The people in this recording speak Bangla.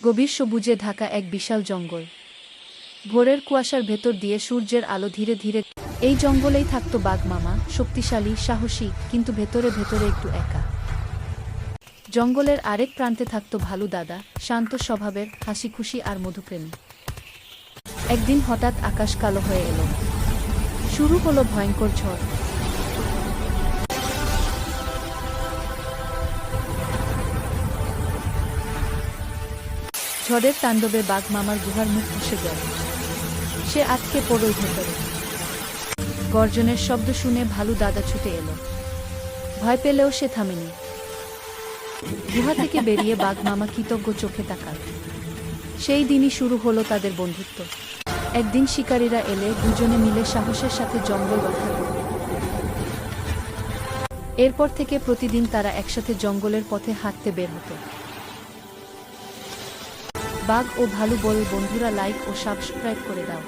গভীর সবুজে ঢাকা এক বিশাল জঙ্গল। ভোরের কুয়াশার ভেতর দিয়ে সূর্যের আলো ধীরে ধীরে। এই জঙ্গলেই থাকত বাঘ মামা, শক্তিশালী, সাহসী, কিন্তু ভেতরে ভেতরে একটু একা। জঙ্গলের আরেক প্রান্তে থাকত ভালু দাদা, শান্ত স্বভাবের, হাসিখুশি আর মধুপ্রেমী। একদিন হঠাৎ আকাশ কালো হয়ে এলো। শুরু হলো ভয়ঙ্কর ঝড়। ঝড়ের তাণ্ডবে বাঘ মামার গুহার মুখ ধসে গেল। সে আটকে পড়ল ভেতরে। গর্জনের শব্দ শুনে ভালু দাদা ছুটে এলো। ভয় পেলেও সে থামেনি। গুহা থেকে বেরিয়ে বাঘ মামা কৃতজ্ঞ চোখে তাকাল। সেই দিনই শুরু হলো তাদের বন্ধুত্ব। একদিন শিকারীরা এলে দুজনে মিলে সাহসের সাথে জঙ্গল রক্ষা করল। এরপর থেকে প্রতিদিন তারা একসাথে জঙ্গলের পথে হাঁটতে বের হতো। বাঘ ও ভালু বল বন্ধুরা, লাইক ও সাবস্ক্রাইব করে দাও।